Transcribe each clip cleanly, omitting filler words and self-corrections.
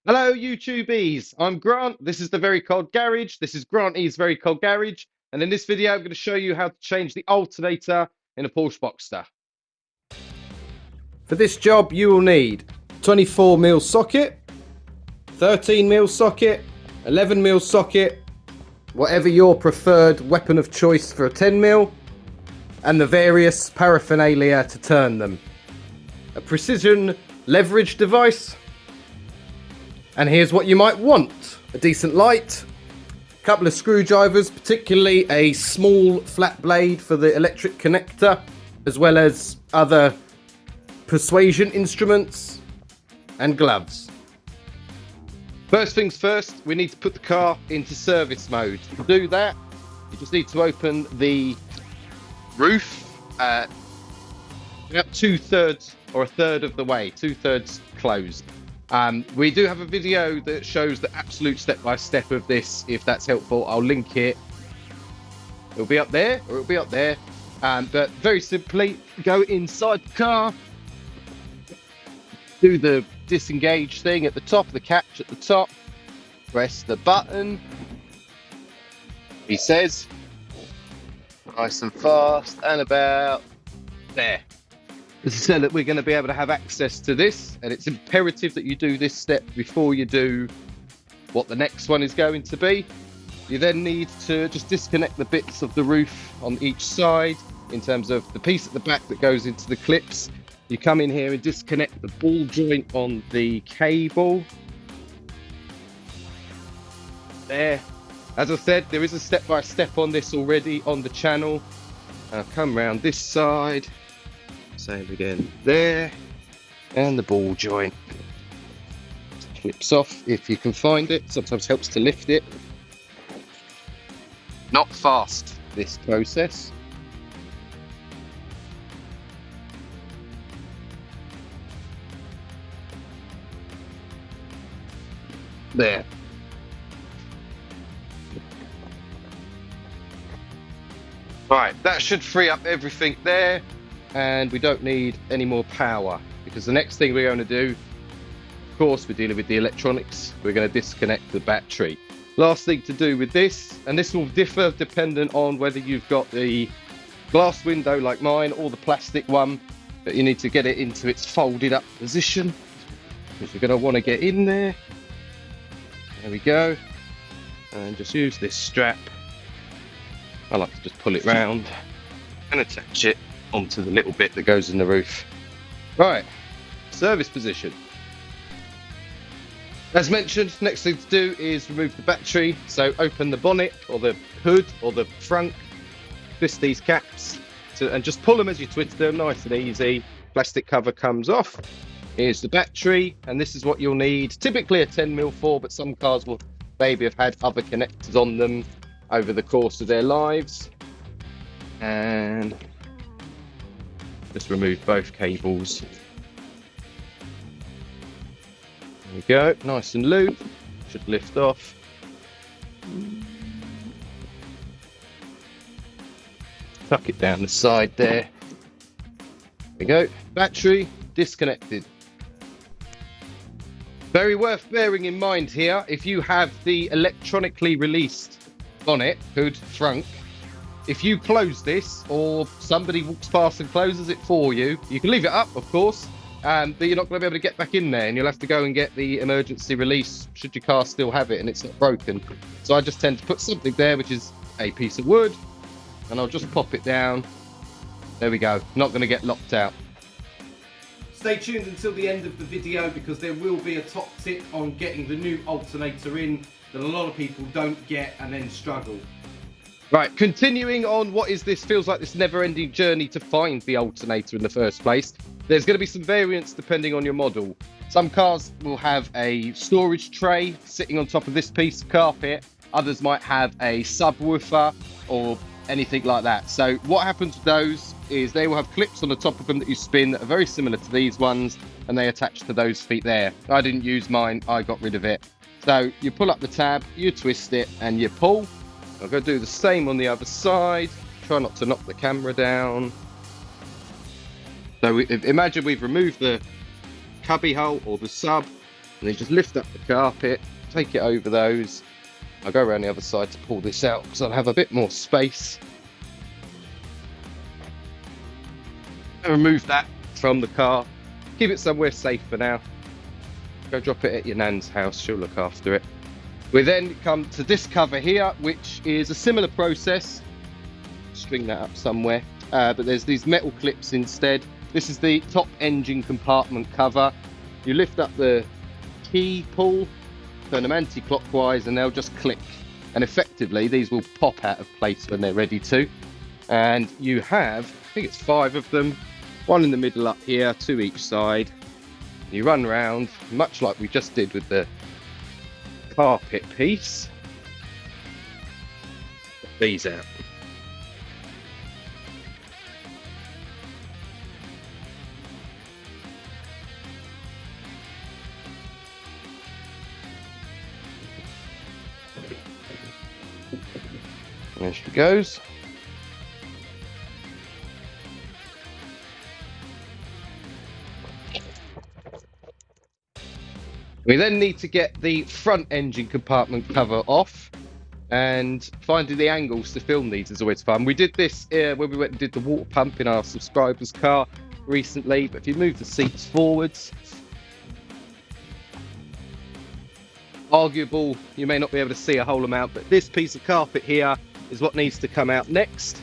Hello, YouTubies. I'm Grant. This is the Very Cold Garage. This is Grant E's Very Cold Garage. And in this video, I'm going to show you how to change the alternator in a Porsche Boxster. For this job, you will need 24mm socket, 13mm socket, 11mm socket, whatever your preferred weapon of choice for a 10mm, and the various paraphernalia to turn them. A precision leverage device. And here's what you might want: a decent light, a couple of screwdrivers, particularly a small flat blade for the electric connector, as well as other persuasion instruments, and gloves. First things first, we need to put the car into service mode. To do that, you just need to open the roof about 2/3 or a third of the way, 2/3 closed. We do have a video that shows the absolute step-by-step of this. If that's helpful, I'll link it. It'll be up there, or it'll be up there. But very simply, go inside the car, do the disengage thing at the top, the catch at the top, press the button. He says, nice and fast, and about there. So that we're going to be able to have access to this, and it's imperative that you do this step before you do what the next one is going to be. You then need to just disconnect the bits of the roof on each side in terms of the piece at the back that goes into the clips. You come in here and disconnect the ball joint on the cable. There. As I said, there is a step-by-step on this already on the channel. I'll come round this side. Same again there, and the ball joint clips off if you can find it. Sometimes helps to lift it. Not fast, this process. There. Right, that should free up everything there. And we don't need any more power, because the next thing we're going to do, of course, we're dealing with the electronics. We're going to disconnect the battery. Last thing to do with this, and this will differ dependent on whether you've got the glass window like mine or the plastic one, but you need to get it into its folded up position, because you're going to want to get in there. There we go. And just use this strap. I like to just pull it round and attach it onto the little bit that goes in the roof. Right, service position. As mentioned, next thing to do is remove the battery. So open the bonnet or the hood or the front, twist these caps and just pull them as you twist them, nice and easy. Plastic cover comes off. Here's the battery, and this is what you'll need. Typically a 10mm for, but some cars will maybe have had other connectors on them over the course of their lives. And just remove both cables. There we go, nice and loose. Should lift off. Tuck it down the side there. There we go. Battery disconnected. Very worth bearing in mind here, if you have the electronically released bonnet, hood, front, if you close this, or somebody walks past and closes it for you, you can leave it up, of course, but you're not going to be able to get back in there, and you'll have to go and get the emergency release should your car still have it and it's not broken. So I just tend to put something there, which is a piece of wood, and I'll just pop it down. There we go. Not going to get locked out. Stay tuned until the end of the video, because there will be a top tip on getting the new alternator in that a lot of people don't get and then struggle. Right, continuing on, what is this? Feels like this never-ending journey to find the alternator in the first place. There's going to be some variants depending on your model. Some cars will have a storage tray sitting on top of this piece of carpet. Others might have a subwoofer or anything like that. So what happens with those is they will have clips on the top of them that you spin that are very similar to these ones, and they attach to those feet there. I didn't use mine, I got rid of it. So you pull up the tab, you twist it, and you pull. I'm going to do the same on the other side. Try not to knock the camera down. So imagine we've removed the cubby hole or the sub. And then just lift up the carpet, take it over those. I'll go around the other side to pull this out because I'll have a bit more space. And remove that from the car. Keep it somewhere safe for now. Go drop it at your nan's house, she'll look after it. We then come to this cover here, which is a similar process. String that up somewhere. But there's these metal clips instead. This is the top engine compartment cover. You lift up the key pull, turn them anti-clockwise, and they'll just click. And effectively, these will pop out of place when they're ready to. And you have, I think it's 5 of them, 1 in the middle up here, 2 each side. You run round, much like we just did with the carpet piece. Put these out. There she goes. We then need to get the front engine compartment cover off, and finding the angles to film these is always fun. We did this when we went and did the water pump in our subscriber's car recently, but if you move the seats forwards, arguable, you may not be able to see a whole amount, but this piece of carpet here is what needs to come out next.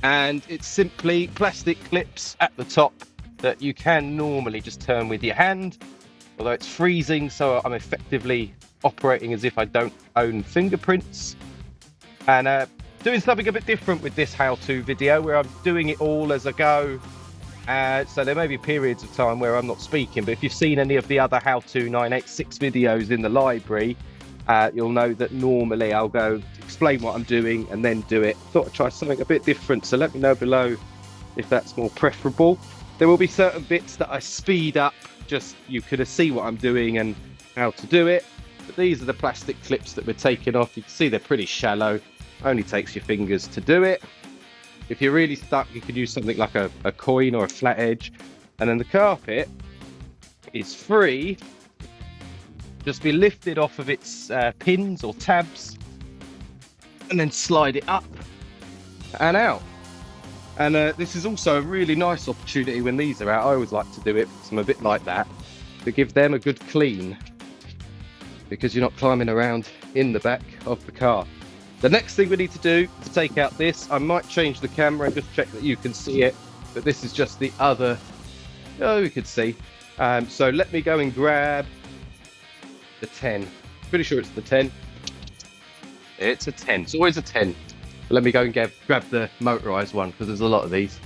And it's simply plastic clips at the top that you can normally just turn with your hand. Although it's freezing, so I'm effectively operating as if I don't own fingerprints. And doing something a bit different with this how-to video, where I'm doing it all as I go. So there may be periods of time where I'm not speaking, but if you've seen any of the other how-to 986 videos in the library, you'll know that normally I'll go explain what I'm doing and then do it. Thought I'd try something a bit different, so let me know below if that's more preferable. There will be certain bits that I speed up, just you could see what I'm doing and how to do it. But these are the plastic clips that we're taking off. You can see they're pretty shallow. Only takes your fingers to do it. If you're really stuck, you could use something like a coin or a flat edge. And then the carpet is free. Just be lifted off of its pins or tabs, and then slide it up and out. And this is also a really nice opportunity when these are out. I always like to do it because I'm a bit like that, to give them a good clean, because you're not climbing around in the back of the car. The next thing we need to do to take out this, I might change the camera and just check that you can see it, but this is just the other, oh, you can see. So let me go and grab the 10. Pretty sure it's the 10. It's a 10. It's always a 10. Let me go and grab the motorized one, because there's a lot of these.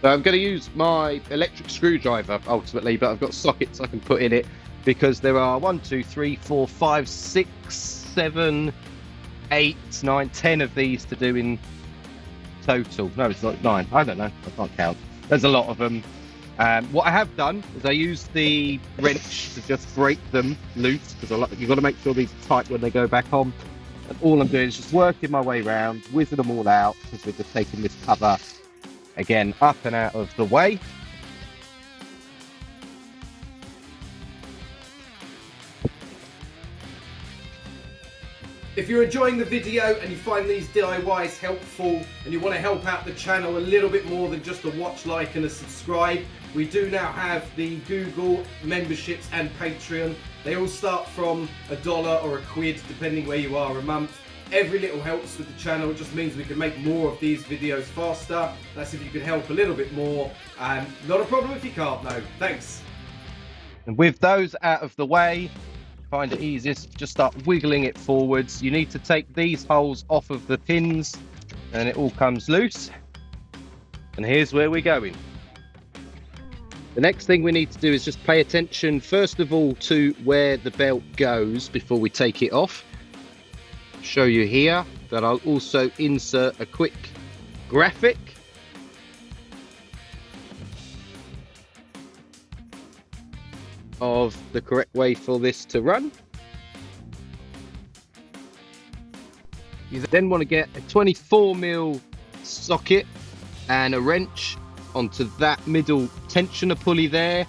So I'm going to use my electric screwdriver ultimately, but I've got sockets I can put in it, because there are 1, 2, 3, 4, 5, 6, 7, 8, 9, 10 of these to do in total. No, it's like 9. I don't know. I can't count. There's a lot of them. What I have done is I used the wrench to just break them loose, because you've got to make sure these are tight when they go back on. And all I'm doing is just working my way around, whizzing them all out, because we're just taking this cover again up and out of the way. If you're enjoying the video and you find these DIYs helpful and you want to help out the channel a little bit more than just a watch, like and a subscribe, we do now have the Google memberships and Patreon. They all start from $1 or £1, depending where you are a month. Every little helps with the channel. It just means we can make more of these videos faster. That's if you can help a little bit more. Not a problem if you can't, no. Thanks. And with those out of the way, find it easiest, just start wiggling it forwards. You need to take these holes off of the pins and it all comes loose. And here's where we're going. The next thing we need to do is just pay attention, first of all, to where the belt goes before we take it off. Show you here, but I'll also insert a quick graphic. Of the correct way for this to run. You then want to get a 24mm socket and a wrench onto that middle tensioner pulley there,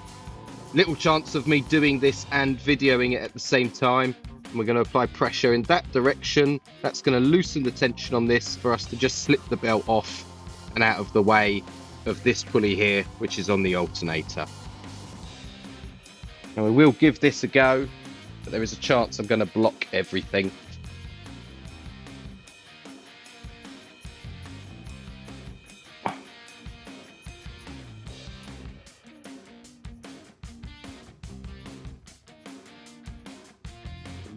Little chance of me doing this and videoing it at the same time. And we're going to apply pressure in that direction. That's going to loosen the tension on this for us to just slip the belt off and out of the way of this pulley here, which is on the alternator. Now we will give this a go, but there is a chance I'm going to block everything.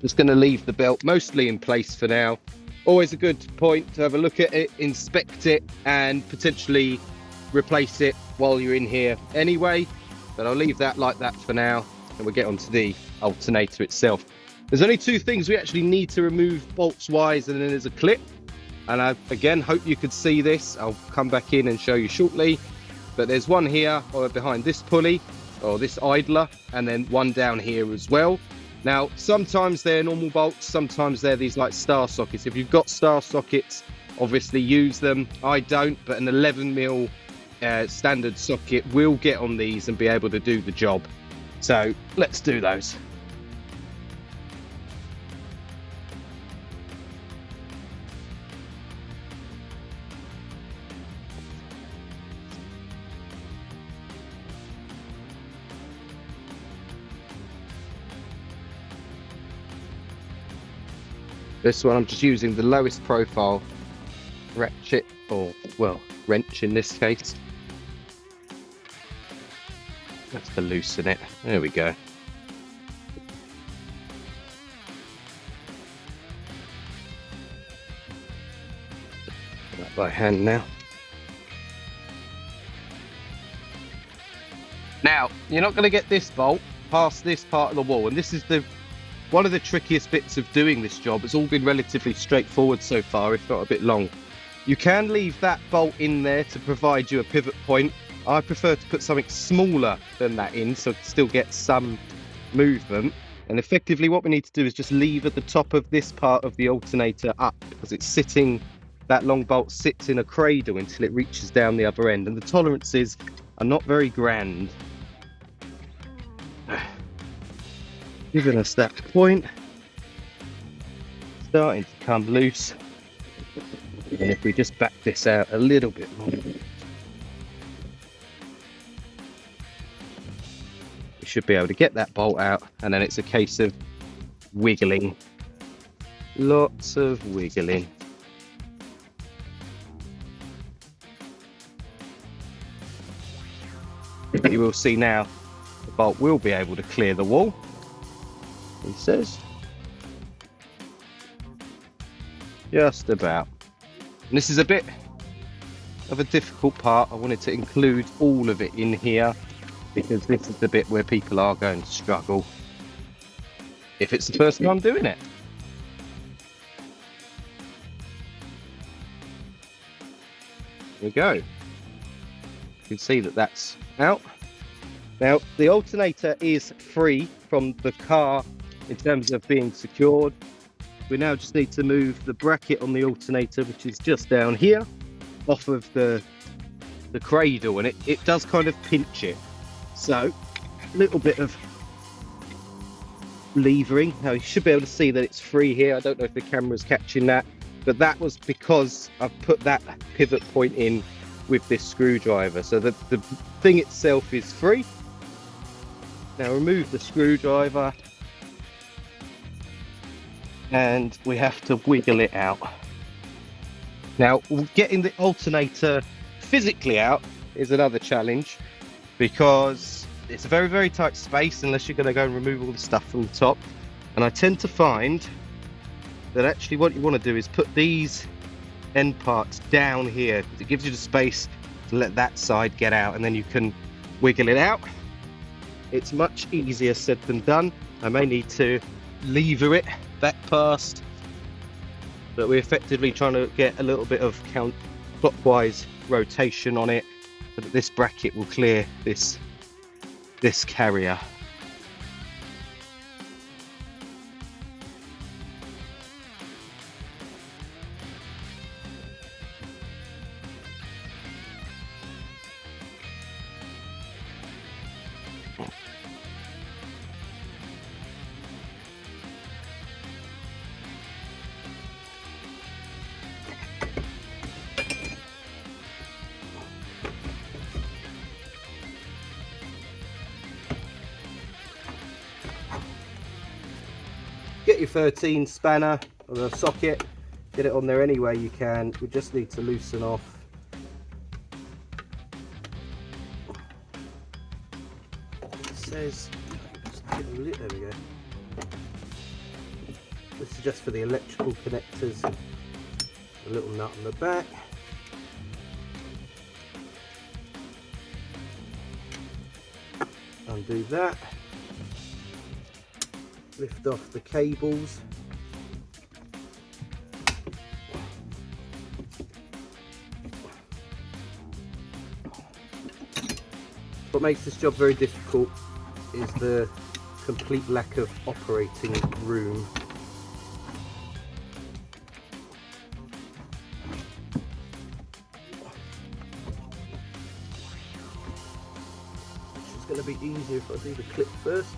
Just going to leave the belt mostly in place for now. Always a good point to have a look at it, inspect it, and potentially replace it while you're in here anyway. But I'll leave that like that for now, and we'll get onto the alternator itself. There's only two things we actually need to remove bolts wise, and then there's a clip. And I again hope you could see this. I'll come back in and show you shortly. But there's one here or behind this pulley or this idler, and then one down here as well. Now, sometimes they're normal bolts, sometimes they're these like star sockets. If you've got star sockets, obviously use them. I don't, but an 11mm standard socket will get on these and be able to do the job. So let's do those. This one I'm just using the lowest profile ratchet, or well, wrench in this case. That's to loosen it. There we go. That by hand now. Now, you're not going to get this bolt past this part of the wall, and this is one of the trickiest bits of doing this job. It's all been relatively straightforward so far, if not a bit long. You can leave that bolt in there to provide you a pivot point. I prefer to put something smaller than that in so it still gets some movement. And effectively what we need to do is just lever the top of this part of the alternator up, because it's sitting, that long bolt sits in a cradle until it reaches down the other end, and the tolerances are not very grand. Giving us that point, starting to come loose, and if we just back this out a little bit more, we should be able to get that bolt out, and then it's a case of wiggling, lots of wiggling. But you will see now the bolt will be able to clear the wall. He says just about. And this is a bit of a difficult part. I wanted to include all of it in here because this is the bit where people are going to struggle if it's the first time doing it. There we go. You can see that that's out. Now the alternator is free from the car in terms of being secured. We now just need to move the bracket on the alternator, which is just down here, off of the cradle, and it does kind of pinch it. So a little bit of levering. Now you should be able to see that it's free here. I don't know if the camera's catching that, but that was because I've put that pivot point in with this screwdriver. So the thing itself is free. Now remove the screwdriver, and we have to wiggle it out. Now getting the alternator physically out is another challenge, because it's a very, very tight space unless you're going to go and remove all the stuff from the top. And I tend to find that actually what you want to do is put these end parts down here, because it gives you the space to let that side get out, and then you can wiggle it out. It's much easier said than done. I may need to lever it back past, but we're effectively trying to get a little bit of counterclockwise rotation on it so that this bracket will clear this carrier. Get your 13 spanner or a socket, get it on there any way you can. We just need to loosen off. It says, just give it a little, there we go. This is just for the electrical connectors. A little nut on the back. Undo that. Lift off the cables. What makes this job very difficult is the complete lack of operating room. It's going to be easier if I do the clip first.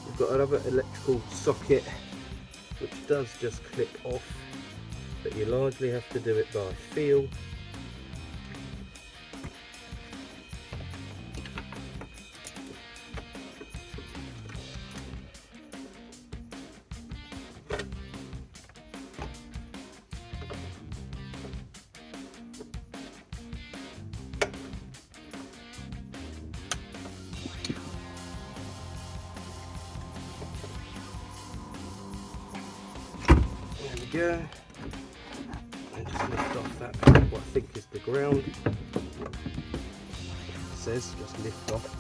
We've got another electrical socket which does just clip off, but you largely have to do it by feel. Go and just lift off that, what I think is the ground. It says just lift off.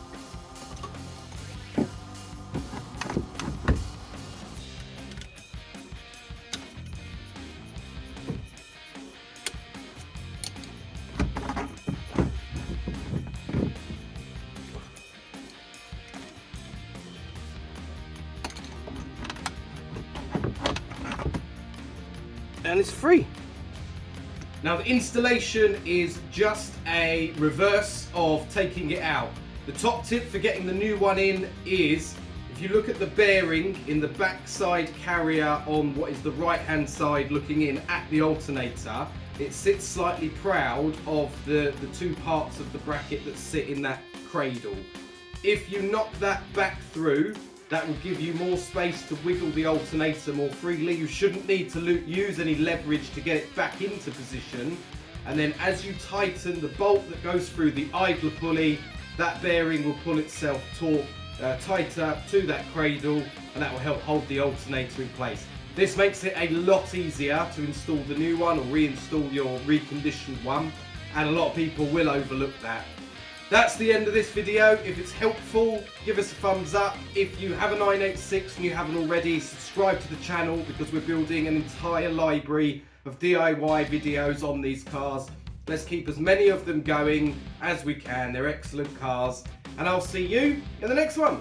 And it's free. Now the installation is just a reverse of taking it out. The top tip for getting the new one in is, if you look at the bearing in the backside carrier on what is the right hand side looking in at the alternator, it sits slightly proud of the two parts of the bracket that sit in that cradle. If you knock that back through, that will give you more space to wiggle the alternator more freely. You shouldn't need to use any leverage to get it back into position. And then as you tighten the bolt that goes through the idler pulley, that bearing will pull itself tighter to that cradle, and that will help hold the alternator in place. This makes it a lot easier to install the new one or reinstall your reconditioned one, and a lot of people will overlook that. That's the end of this video. If it's helpful, give us a thumbs up. If you have a 986 and you haven't already, subscribe to the channel, because we're building an entire library of DIY videos on these cars. Let's keep as many of them going as we can. They're excellent cars. And I'll see you in the next one.